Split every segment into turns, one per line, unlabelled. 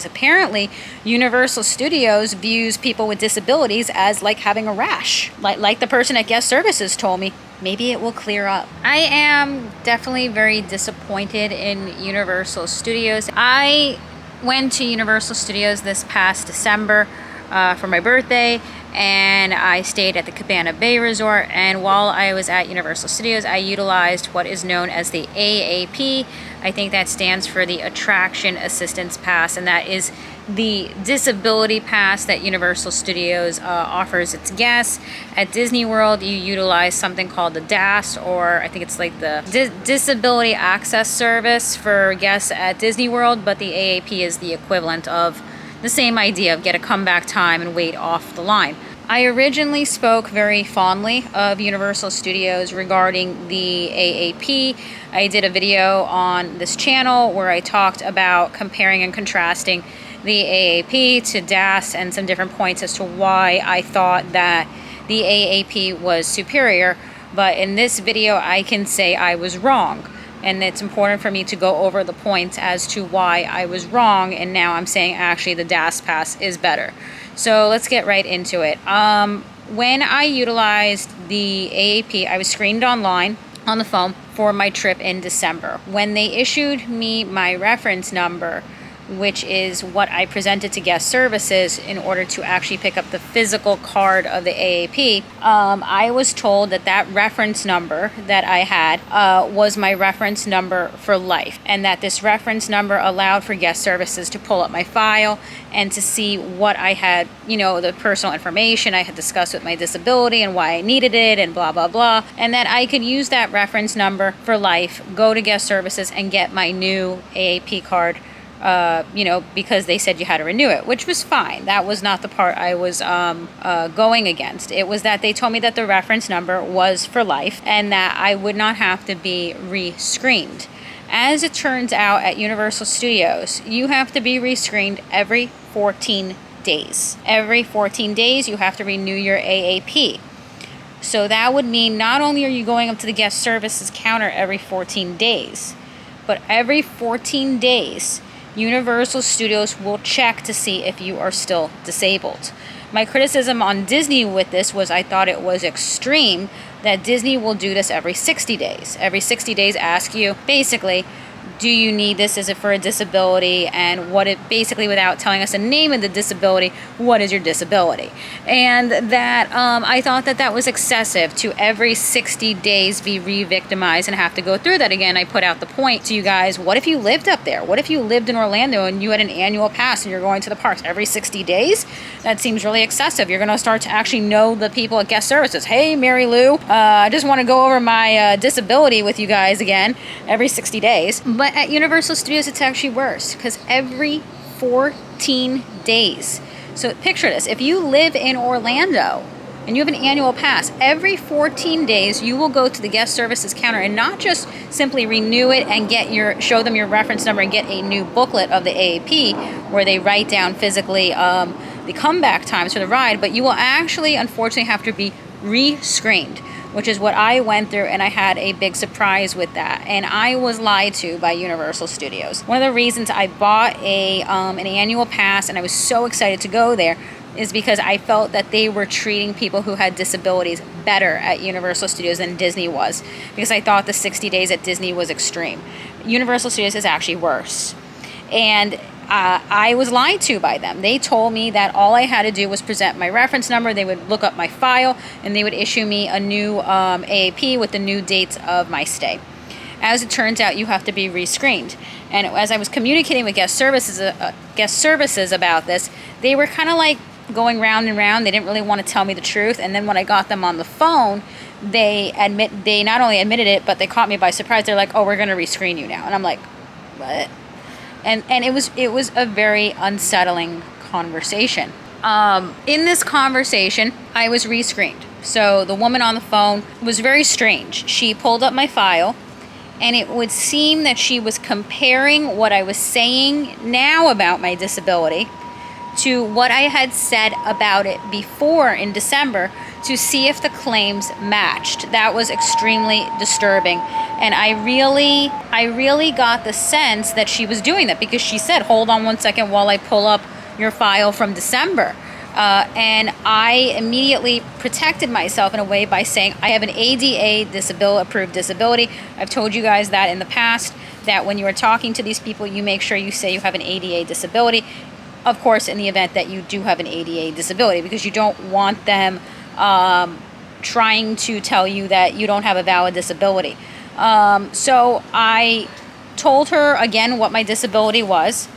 Apparently, Universal Studios views people with disabilities as like having a rash. Like the person at guest services told me, maybe it will clear up. I am definitely very disappointed in Universal Studios. I went to Universal Studios this past December for my birthday, and I stayed at the Cabana Bay Resort. And while I was at Universal Studios, I utilized what is known as the AAP. I think that stands for the Attraction Assistance Pass, and that is the disability pass that Universal Studios offers its guests. At Disney World, you utilize something called the DAS, or I think it's like the Disability Access Service for guests at Disney World, but the AAP is the equivalent of the same idea of get a comeback time and wait off the line. I originally spoke very fondly of Universal Studios regarding the AAP. I did a video on this channel where I talked about comparing and contrasting the AAP to DAS and some different points as to why I thought that the AAP was superior. But in this video, I can say I was wrong. And it's important for me to go over the points as to why I was wrong, and now I'm saying actually the daspass is better. So let's get right into it. When I utilized the AAP, I was screened online on the phone for my trip in December. When they issued me my reference number, which is what I presented to guest services in order to actually pick up the physical card of the AAP, I was told that that reference number that I had was my reference number for life, and that this reference number allowed for guest services to pull up my file and to see what I had, you know, the personal information I had discussed with my disability and why I needed it and blah, blah, blah, and that I could use that reference number for life, go to guest services and get my new AAP card, because they said you had to renew it, which was fine. That was not the part I was going against. It was that they told me that the reference number was for life and that I would not have to be re-screened. As it turns out, at Universal Studios, you have to be re-screened every 14 days. Every 14 days, you have to renew your AAP. So that would mean not only are you going up to the guest services counter every 14 days, but every 14 days, Universal Studios will check to see if you are still disabled. My criticism on Disney with this was I thought it was extreme that Disney will do this every 60 days. Every 60 days ask you, basically, do you need this? Is it for a disability? And what it basically, without telling us the name of the disability, what is your disability? And that I thought that that was excessive to every 60 days be re-victimized and have to go through that again. I put out the point to you guys, what if you lived up there? What if you lived in Orlando and you had an annual pass and you're going to the parks every 60 days? That seems really excessive. You're going to start to actually know the people at guest services. Hey, Mary Lou, I just want to go over my disability with you guys again every 60 days. But at Universal Studios, it's actually worse because every 14 days. So picture this. If you live in Orlando and you have an annual pass, every 14 days you will go to the guest services counter and not just simply renew it and show them your reference number and get a new booklet of the AAP where they write down physically the comeback times for the ride, but you will actually, unfortunately, have to be re-screened, which is what I went through, and I had a big surprise with that. And I was lied to by Universal Studios. One of the reasons I bought an annual pass and I was so excited to go there is because I felt that they were treating people who had disabilities better at Universal Studios than Disney was, because I thought the 60 days at Disney was extreme. Universal Studios is actually worse. And I was lied to by them. They told me that all I had to do was present my reference number, they would look up my file, and they would issue me a new AAP with the new dates of my stay. As it turns out, you have to be re-screened. And as I was communicating with guest services about this, they were kind of like going round and round. They didn't really want to tell me the truth. And then when I got them on the phone, they not only admitted it, but they caught me by surprise. They're like, "Oh, we're going to re-screen you now." And I'm like, "What?" And it was a very unsettling conversation. In this conversation, I was re-screened. So the woman on the phone was very strange. She pulled up my file, and it would seem that she was comparing what I was saying now about my disability to what I had said about it before in December to see if the claims matched. That was extremely disturbing. And I really got the sense that she was doing that, because she said, hold on one second while I pull up your file from December. And I immediately protected myself in a way by saying I have an ADA approved disability. I've told you guys that in the past, that when you are talking to these people, you make sure you say you have an ADA disability. Of course, in the event that you do have an ADA disability, because you don't want them trying to tell you that you don't have a valid disability. So I told her again what my disability was,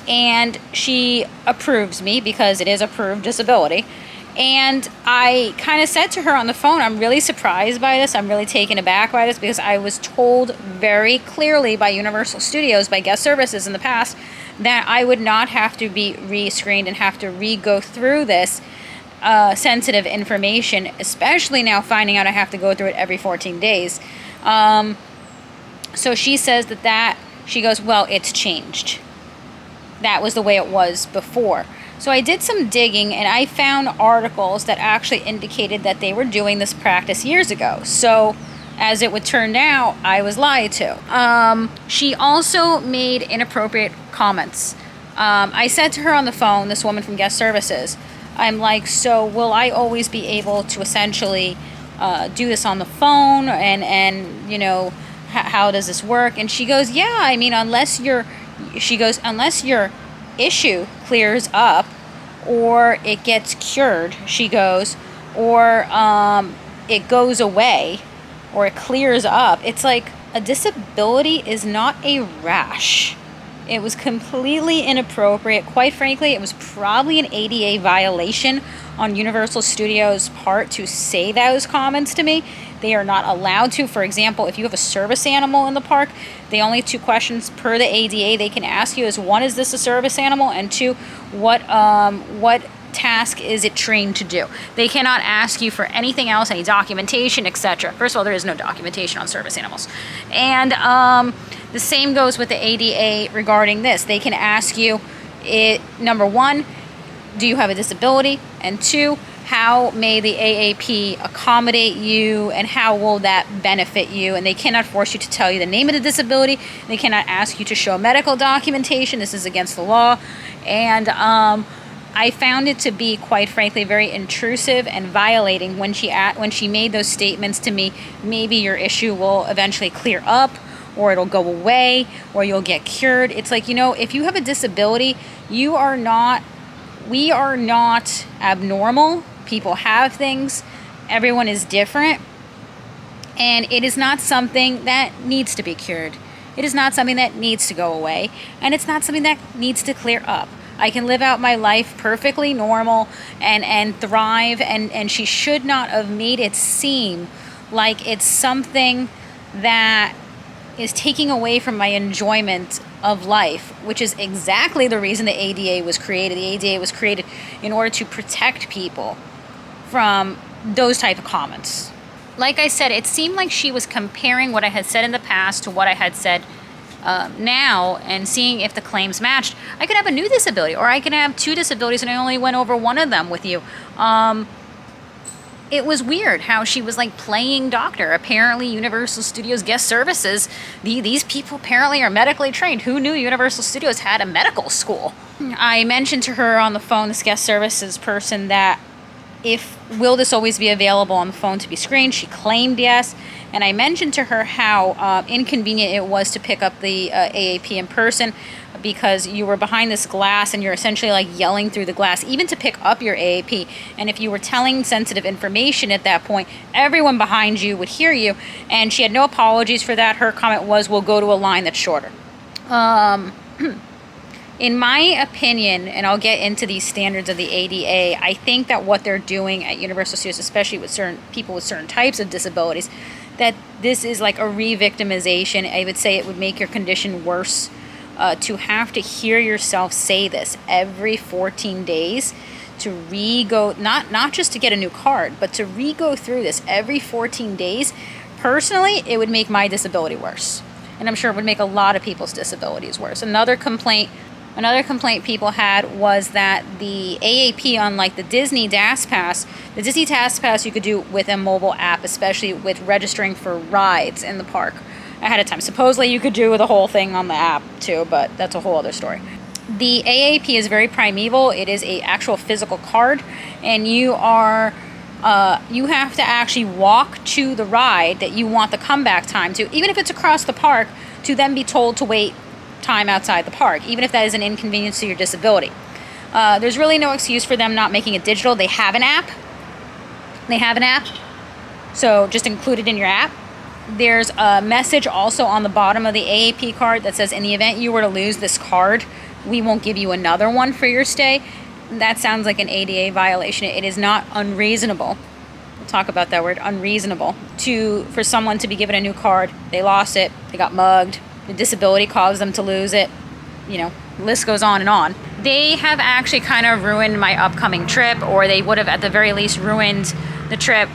and she approves me because it is approved disability. And I kind of said to her on the phone, I'm really surprised by this. I'm really taken aback by this, because I was told very clearly by Universal Studios, by guest services in the past, that I would not have to be re-screened and have to re-go through this sensitive information, especially now finding out I have to go through it every 14 days. So she says she goes, well, it's changed. That was the way it was before. So I did some digging, and I found articles that actually indicated that they were doing this practice years ago. So as it would turn out, I was lied to. She also made inappropriate comments. I said to her on the phone, this woman from guest services, I'm like, so will I always be able to essentially do this on the phone? And you know, how does this work? And she goes, yeah, I mean, unless your issue clears up, or it gets cured, she goes, or it goes away, or it clears up. It's like, a disability is not a rash. It was completely inappropriate. Quite frankly, it was probably an ADA violation on Universal Studios' part to say those comments to me. They are not allowed to. For example, if you have a service animal in the park, the only 2 questions per the ADA they can ask you is, 1, is this a service animal? And 2, what task is it trained to do? They cannot ask you for anything else, any documentation, etc. First of all, there is no documentation on service animals. And the same goes with the ADA regarding this. They can ask you, number 1, do you have a disability? And 2, how may the AAP accommodate you, and how will that benefit you? And they cannot force you to tell you the name of the disability. They cannot ask you to show medical documentation. This is against the law. And I found it to be, quite frankly, very intrusive and violating when she made those statements to me. Maybe your issue will eventually clear up, or it'll go away, or you'll get cured. It's like, you know, if you have a disability, we are not abnormal. People have things. Everyone is different. And it is not something that needs to be cured. It is not something that needs to go away. And it's not something that needs to clear up. I can live out my life perfectly normal and thrive. And she should not have made it seem like it's something that is taking away from my enjoyment of life, which is exactly the reason the ADA was created. The ADA was created in order to protect people from those type of comments. Like I said, it seemed like she was comparing what I had said in the past to what I had said now, and seeing if the claims matched. I could have a new disability, or I could have 2 disabilities, and I only went over one of them with you. It was weird how she was like playing doctor. Apparently Universal Studios guest services, these people apparently are medically trained. Who knew Universal Studios had a medical school? I mentioned to her on the phone, this guest services person, that will this always be available on the phone to be screened? She claimed yes. And I mentioned to her how inconvenient it was to pick up the AAP in person, because you were behind this glass and you're essentially like yelling through the glass, even to pick up your AAP. And if you were telling sensitive information at that point, everyone behind you would hear you. And she had no apologies for that. Her comment was, we'll go to a line that's shorter. In my opinion, and I'll get into these standards of the ADA, I think that what they're doing at Universal Studios, especially with certain people with certain types of disabilities, that this is like a re-victimization. I would say it would make your condition worse to have to hear yourself say this every 14 days, to re-go, not just to get a new card, but to re-go through this every 14 days. Personally, it would make my disability worse. And I'm sure it would make a lot of people's disabilities worse. Another complaint Another complaint people had was that the AAP, unlike the Disney daspass, the Disney daspass you could do with a mobile app, especially with registering for rides in the park ahead of time. Supposedly you could do the whole thing on the app too, but that's a whole other story. The AAP is very primeval. It is a actual physical card, and you have to actually walk to the ride that you want the comeback time to, even if it's across the park, to then be told to wait time outside the park, even if that is an inconvenience to your disability. There's really no excuse for them not making it digital. They have an app. So just include it in your app. There's a message also on the bottom of the AAP card that says, in the event you were to lose this card, we won't give you another one for your stay. That sounds like an ADA violation. It is not unreasonable. We'll talk about that word, unreasonable, for someone to be given a new card. They lost it. They got mugged. The disability caused them to lose it. The list goes on and on. They have actually kind of ruined my upcoming trip, or they would have at the very least ruined the trip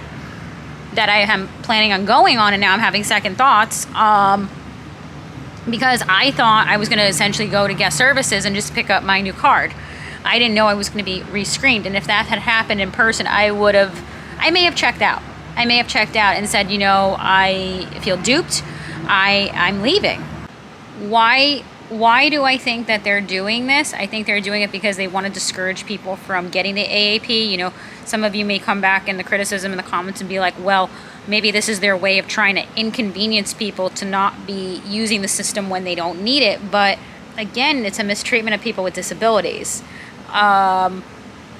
that I am planning on going on, and now I'm having second thoughts because I thought I was going to essentially go to guest services and just pick up my new card. I didn't know I was going to be re-screened, and if that had happened in person, I may have checked out. And said, I feel duped. I'm leaving. Why do I think that they're doing this? I think they're doing it because they want to discourage people from getting the AAP. Some of you may come back in the criticism in the comments and be like, well, maybe this is their way of trying to inconvenience people to not be using the system when they don't need it. But again, it's a mistreatment of people with disabilities. And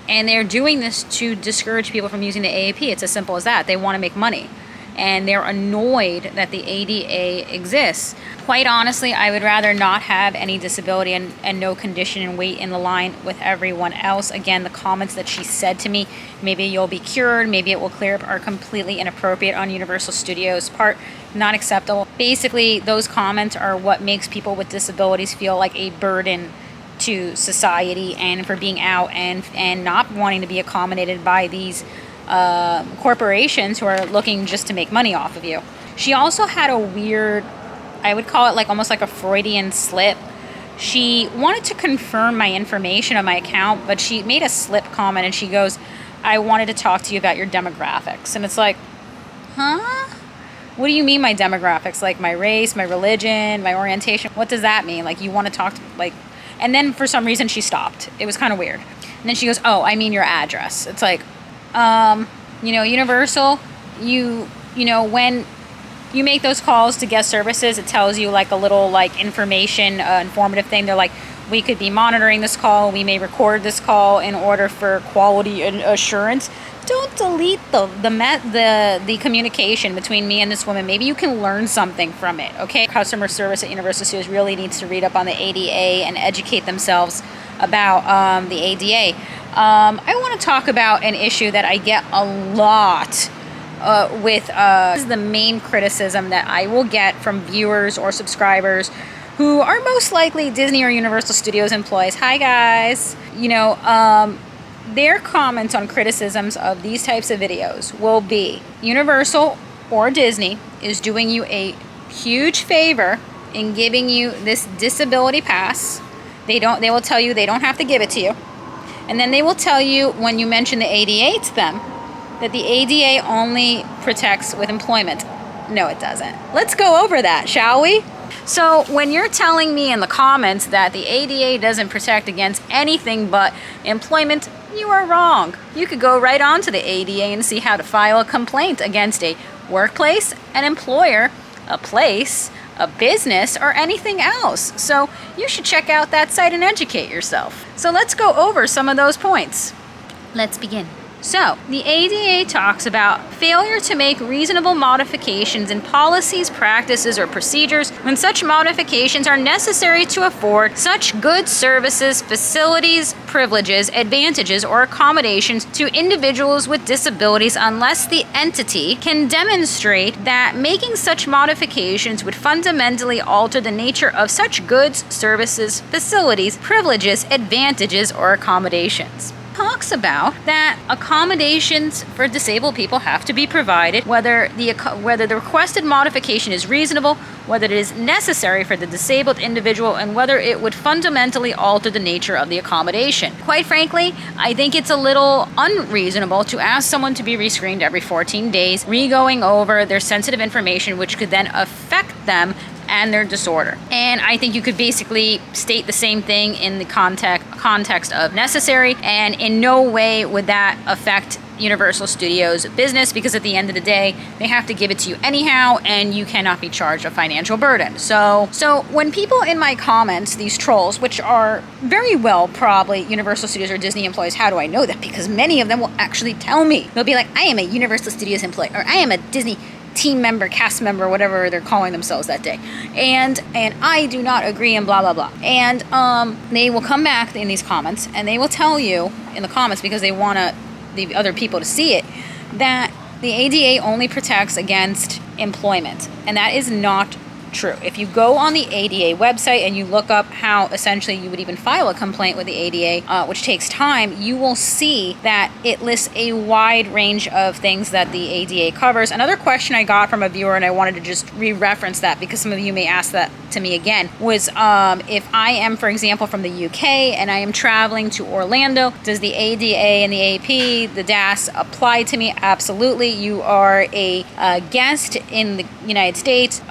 they're doing this to discourage people from using the AAP. It's as simple as that. They want to make money. And they're annoyed that the ADA exists. Quite honestly, I would rather not have any disability and no condition and wait in the line with everyone else. Again, the comments that she said to me, maybe you'll be cured, maybe it will clear up, are completely inappropriate on Universal Studios' part. Not acceptable. Basically, those comments are what makes people with disabilities feel like a burden to society, and for being out and not wanting to be accommodated by these corporations who are looking just to make money off of you. She also had a weird, I would call it almost like a Freudian slip. She wanted to confirm my information on my account, but she made a slip comment and she goes, I wanted to talk to you about your demographics. And it's like, huh? What do you mean my demographics? Like my race, my religion, my orientation? What does that mean? Like you want to talk to, and then for some reason she stopped. It was kind of weird. And then she goes, oh, I mean your address. It's like, Universal, when you make those calls to guest services, it tells you a little information, informative thing. They're like, we could be monitoring this call. We may record this call in order for quality and assurance. Don't delete the communication between me and this woman. Maybe you can learn something from it, okay? Customer service at Universal Studios really needs to read up on the ADA and educate themselves about the ADA. I want to talk about an issue that I get a lot with this is the main criticism that I will get from viewers or subscribers who are most likely Disney or Universal Studios employees. Hi guys. Their comments on criticisms of these types of videos will be Universal or Disney is doing you a huge favor in giving you this disability pass. They will tell you they don't have to give it to you. And then they will tell you when you mention the ADA to them that the ADA only protects with employment. No, it doesn't. Let's go over that, shall we? So when you're telling me in the comments that the ADA doesn't protect against anything but employment, you are wrong. You could go right on to the ADA and see how to file a complaint against a workplace, an employer, a place, a business, or anything else. So you should check out that site and educate yourself. So let's go over some of those points. Let's begin. So, the ADA talks about failure to make reasonable modifications in policies, practices, or procedures when such modifications are necessary to afford such goods, services, facilities, privileges, advantages, or accommodations to individuals with disabilities unless the entity can demonstrate that making such modifications would fundamentally alter the nature of such goods, services, facilities, privileges, advantages, or accommodations. Talk talks about that accommodations for disabled people have to be provided, whether the requested modification is reasonable, whether it is necessary for the disabled individual, and whether it would fundamentally alter the nature of the accommodation. Quite frankly, I think it's a little unreasonable to ask someone to be rescreened every 14 days, re-going over their sensitive information, which could then affect them and their disorder. And I think you could basically state the same thing in the context of necessary, and in no way would that affect Universal Studios business, because at the end of the day, they have to give it to you anyhow, and you cannot be charged a financial burden. So when people in my comments, these trolls, which are very well probably Universal Studios or Disney employees, how do I know that? Because many of them will actually tell me. They'll be like, I am a Universal Studios employee, or I am a Disney team member, cast member, whatever they're calling themselves that day, and I do not agree, and blah blah blah. And they will come back in these comments and they will tell you in the comments, because they want the other people to see it, that the ADA only protects against employment, and that is not true. If you go on the ADA website and you look up how essentially you would even file a complaint with the ADA, which takes time, you will see that it lists a wide range of things that the ADA covers. Another question I got from a viewer, and I wanted to just re-reference that because some of you may ask that to me again, was if I am, for example, from the UK and I am traveling to Orlando, does the ADA and the AAP, the DAS, apply to me? Absolutely. You are a guest in the United States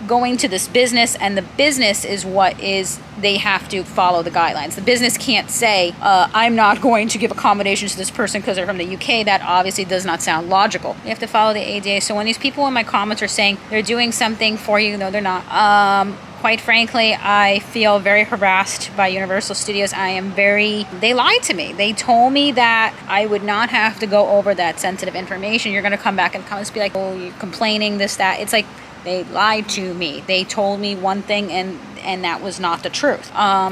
going to this business, and the business is what is, they have to follow the guidelines. The business can't say, I'm not going to give accommodations to this person because they're from the UK. That obviously does not sound logical. You have to follow the ADA. So when these people in my comments are saying they're doing something for you, no, they're not. Quite frankly, I feel very harassed by Universal Studios. They lied to me. They told me that I would not have to go over that sensitive information. You're going to come back and comments be like, oh, you're complaining, this, that. It's like, they lied to me. They told me one thing and that was not the truth.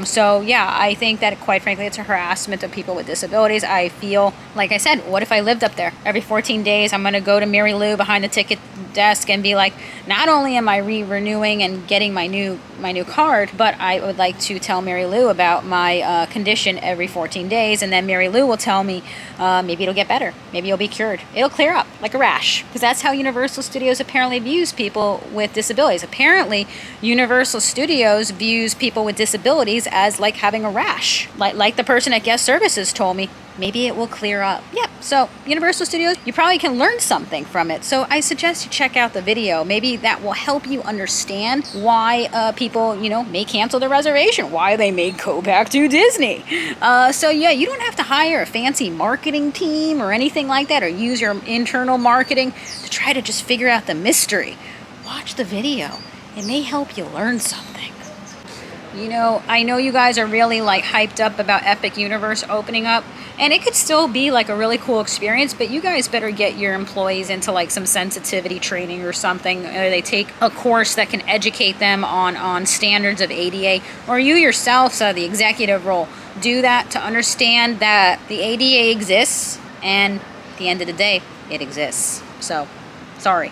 So yeah, I think that quite frankly, it's a harassment of people with disabilities. I feel, like I said, what if I lived up there? Every 14 days, I'm gonna go to Mary Lou behind the ticket desk and be like, not only am I renewing and getting my new card, but I would like to tell Mary Lou about my condition every 14 days, and then Mary Lou will tell me maybe it'll get better, maybe it'll be cured, it'll clear up like a rash, because that's how Universal Studios apparently views people with disabilities. Apparently, Universal Studios views people with disabilities as like having a rash, like the person at guest services told me. Maybe it will clear up. Yep. So Universal Studios, you probably can learn something from it. So I suggest you check out the video. Maybe that will help you understand why people, may cancel their reservation, why they may go back to Disney. So yeah, you don't have to hire a fancy marketing team or anything like that, or use your internal marketing to try to just figure out the mystery. Watch the video. It may help you learn something. I know you guys are really hyped up about Epic Universe opening up, and it could still be a really cool experience, but you guys better get your employees into some sensitivity training or something, or they take a course that can educate them on standards of ADA, or you yourself, the executive role, do that to understand that the ADA exists, and at the end of the day, it exists. So, sorry.